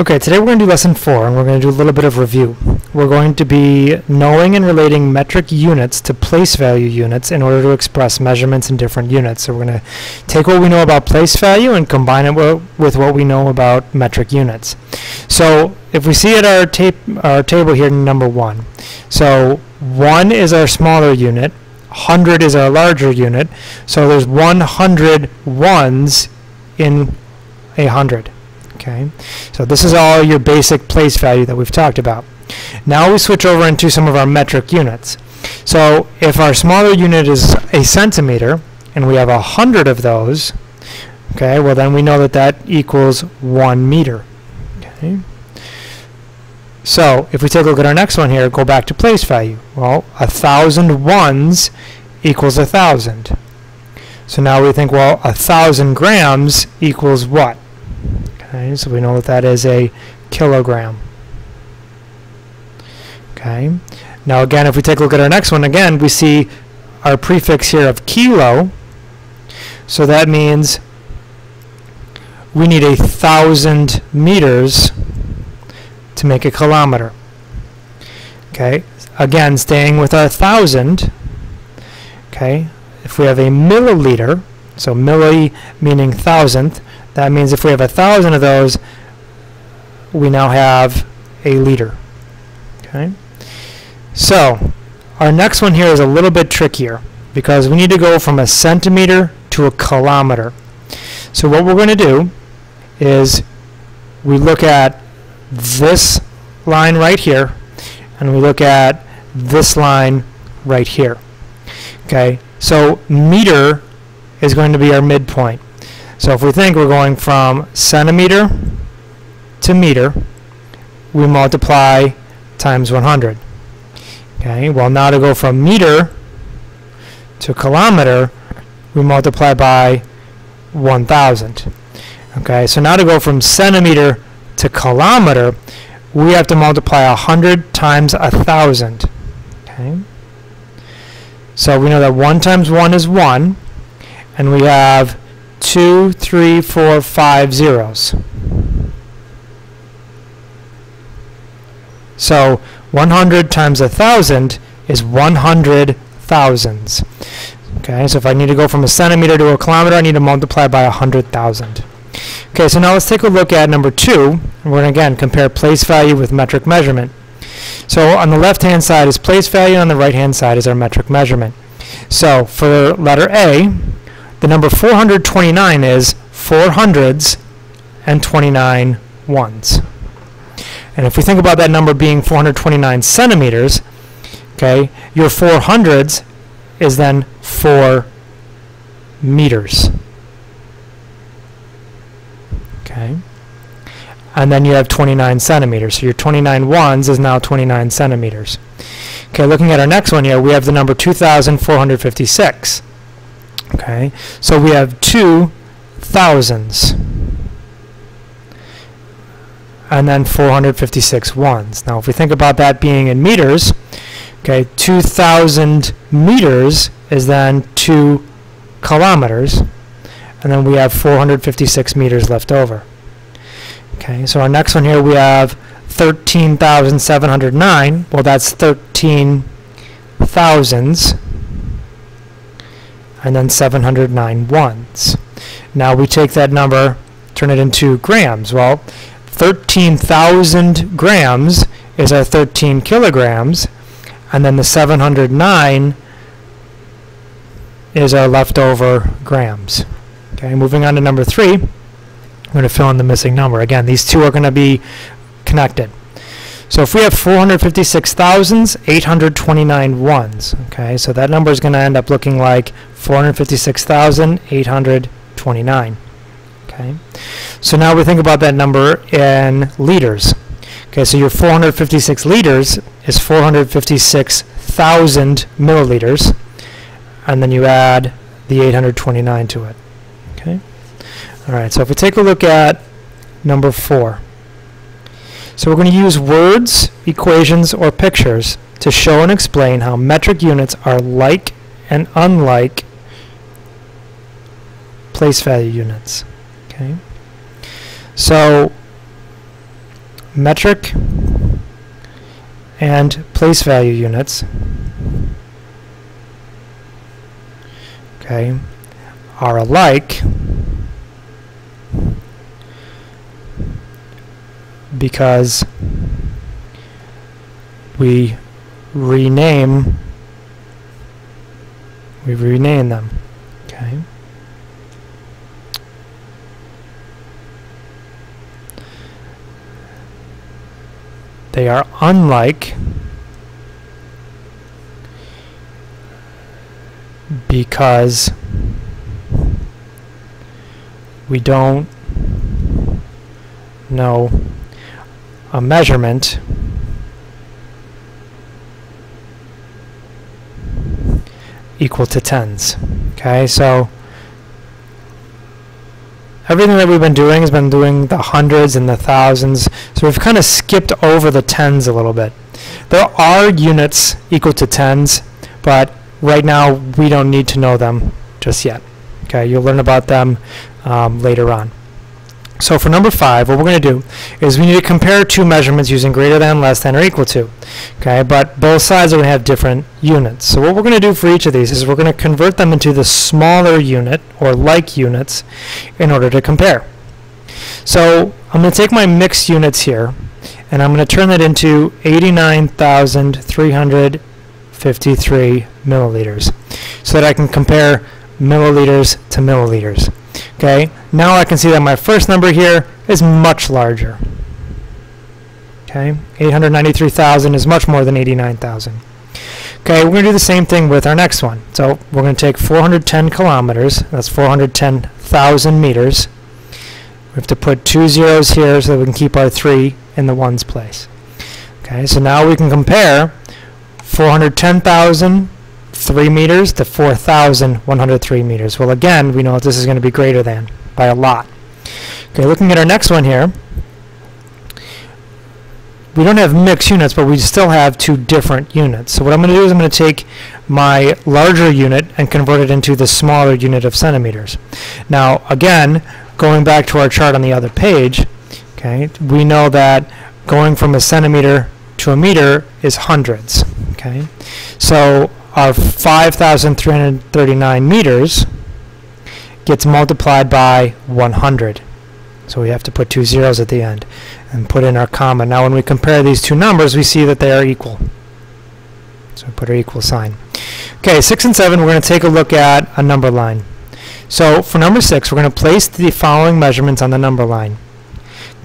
Okay, today we're going to do lesson 4, and we're going to do a little bit of review. We're going to be knowing and relating metric units to place value units in order to express measurements in different units. So we're going to take what we know about place value and combine it with what we know about metric units. So if we see at our table here, number 1. So 1 is our smaller unit, 100 is our larger unit, so there's 100 ones in 100. Okay, so this is all your basic place value that we've talked about. Now we switch over into some of our metric units. So if our smaller unit is a centimeter, and we have 100 of those, okay, well then we know that that equals 1 meter. Okay. So if we take a look at our next one here, go back to place value. Well, 1,000 ones equals 1,000. So now we think, well, 1,000 grams equals what? Okay, so we know that that is a kilogram. Okay. Now again, if we take a look at our next one, again, we see our prefix here of kilo. So that means we need 1,000 meters to make a kilometer. Okay. Again, staying with our 1,000. Okay. If we have a milliliter, so milli meaning thousandth, that means if we have 1,000 of those, we now have a liter. Okay. So our next one here is a little bit trickier because we need to go from a centimeter to a kilometer. So what we're going to do is we look at this line right here and we look at this line right here. Okay. So meter is going to be our midpoint. So if we think we're going from centimeter to meter, we multiply times 100. Okay, well now to go from meter to kilometer, we multiply by 1,000. Okay, so now to go from centimeter to kilometer, we have to multiply 100 times 1,000. Okay, so we know that 1 times 1 is 1, and we have 2, 3, 4, 5 zeros. So 100 times 1,000 is 100 thousands. Okay, so if I need to go from a centimeter to a kilometer, I need to multiply by 100,000. Okay, so now let's take a look at number 2. And we're going to again compare place value with metric measurement. So on the left-hand side is place value, on the right-hand side is our metric measurement. So for letter A, the number 429 is 4 hundreds and 29 ones. And if we think about that number being 429 centimeters, okay, your 4 hundreds is then 4 meters. Okay. And then you have 29 centimeters. So your 29 ones is now 29 centimeters. Okay, looking at our next one here, we have the number 2,456. Okay, so we have 2 thousands and then 456 ones. Now if we think about that being in meters, okay, 2,000 meters is then 2 kilometers, and then we have 456 meters left over. Okay, so our next one here we have 13,709. Well, that's 13 thousands and then 709 ones. Now we take that number, turn it into grams. Well, 13,000 grams is our 13 kilograms, and then the 709 is our leftover grams. Okay, moving on to number 3, I'm going to fill in the missing number. Again, these two are going to be connected. So if we have 456,829 ones, okay, so that number is going to end up looking like 456,829. Okay, so now we think about that number in liters. Okay, so your 456 liters is 456,000 milliliters, and then you add the 829 to it. Okay, all right. So if we take a look at number 4. So we're going to use words, equations, or pictures to show and explain how metric units are like and unlike place value units. Okay. So metric and place value units, okay, are alike because we rename them, okay. They are unlike because we don't know a measurement equal to tens. Okay, so everything that we've been doing has been doing the hundreds and the thousands, so we've kind of skipped over the tens a little bit. There are units equal to tens, but right now we don't need to know them just yet. Okay, you'll learn about them later on. So for number 5, what we're going to do is we need to compare two measurements using greater than, less than, or equal to. Okay, but both sides are going to have different units. So what we're going to do for each of these is we're going to convert them into the smaller unit, or like units, in order to compare. So I'm going to take my mixed units here, and I'm going to turn that into 89,353 milliliters, so that I can compare milliliters to milliliters. Okay, now I can see that my first number here is much larger. Okay, 893,000 is much more than 89,000. Okay, we're going to do the same thing with our next one. So we're going to take 410 kilometers, that's 410,000 meters. We have to put 2 zeros here so that we can keep our 3 in the ones place. Okay, so now we can compare 410,000 3 meters to 4,103 meters. Well, again, we know that this is going to be greater than by a lot. Okay, looking at our next one here, we don't have mixed units, but we still have two different units. So what I'm going to do is I'm going to take my larger unit and convert it into the smaller unit of centimeters. Now, again, going back to our chart on the other page, okay, we know that going from a centimeter to a meter is hundreds. Okay, so our 5,339 meters gets multiplied by 100. So we have to put 2 zeros at the end and put in our comma. Now when we compare these two numbers, we see that they are equal. So we put our equal sign. Okay, 6 and 7, we're going to take a look at a number line. So for number 6, we're going to place the following measurements on the number line.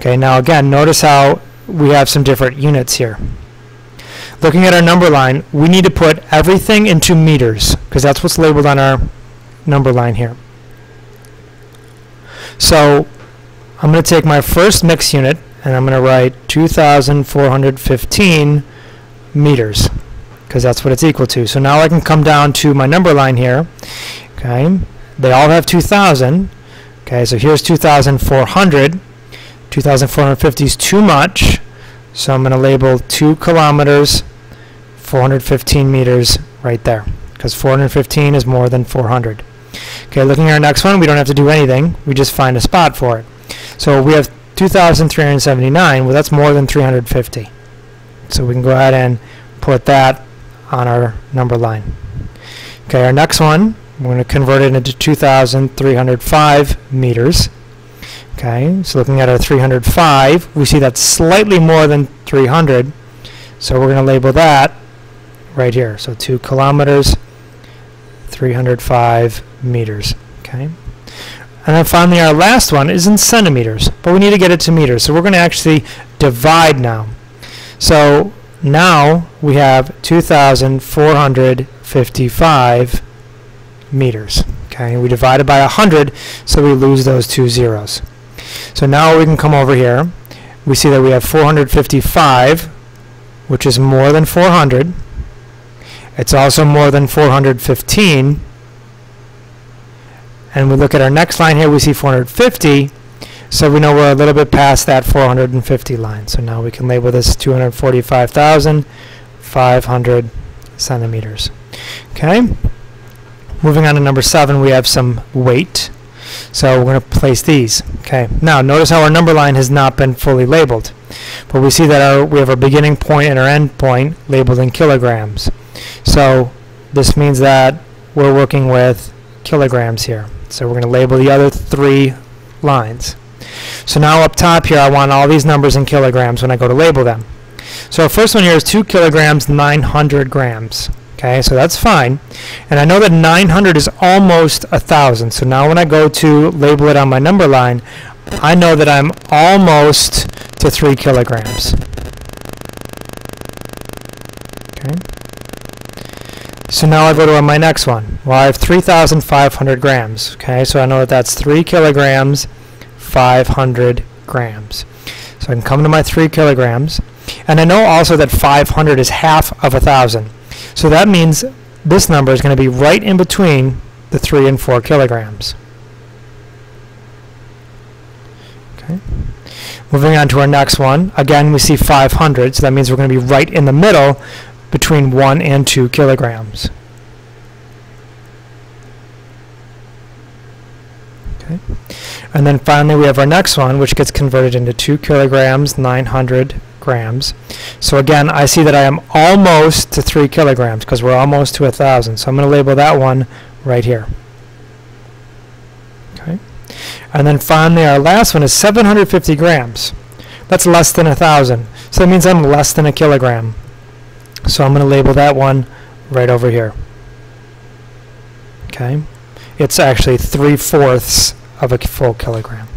Okay, now again, notice how we have some different units here. Looking at our number line, we need to put everything into meters, because that's what's labeled on our number line here. So I'm going to take my first mixed unit, and I'm going to write 2,415 meters, because that's what it's equal to. So now I can come down to my number line here. Okay, they all have 2,000. Okay, so here's 2,400. 2,450 is too much. So I'm going to label 2 kilometers, 415 meters right there, because 415 is more than 400. Okay, looking at our next one, we don't have to do anything. We just find a spot for it. So we have 2,379. Well, that's more than 350. So we can go ahead and put that on our number line. Okay, our next one, we're going to convert it into 2,305 meters. Okay, so looking at our 305, we see that's slightly more than 300, so we're going to label that right here. So 2 kilometers, 305 meters. Okay, and then finally our last one is in centimeters, but we need to get it to meters, so we're going to actually divide now. So now we have 2,455 meters. Okay, we divided by 100, so we lose those 2 zeros. So now we can come over here. We see that we have 455, which is more than 400. It's also more than 415. And we look at our next line here, we see 450. So we know we're a little bit past that 450 line. So now we can label this 245,500 centimeters. Okay. Moving on to number 7, we have some weight. So we're going to place these. Okay. Now notice how our number line has not been fully labeled, but we see that we have our beginning point and our end point labeled in kilograms. So this means that we're working with kilograms here. So we're going to label the other 3 lines. So now up top here, I want all these numbers in kilograms when I go to label them. So our first one here is 2 kilograms, 900 grams. Okay, so that's fine. And I know that 900 is almost 1,000. So now when I go to label it on my number line, I know that I'm almost to 3 kilograms. Okay. So now I go to my next one. Well, I have 3,500 grams. Okay, so I know that that's 3 kilograms, 500 grams. So I can come to my 3 kilograms. And I know also that 500 is half of 1,000. So that means this number is going to be right in between the 3 and 4 kilograms. Okay. Moving on to our next one. Again, we see 500, so that means we're going to be right in the middle between 1 and 2 kilograms. Okay. And then finally we have our next one, which gets converted into 2 kilograms, 900 grams. So again, I see that I am almost to 3 kilograms because we're almost to 1,000. So I'm going to label that one right here. Okay. And then finally our last one is 750 grams. That's less than 1,000. So that means I'm less than a kilogram. So I'm going to label that one right over here. Okay. It's actually 3/4 of a full kilogram.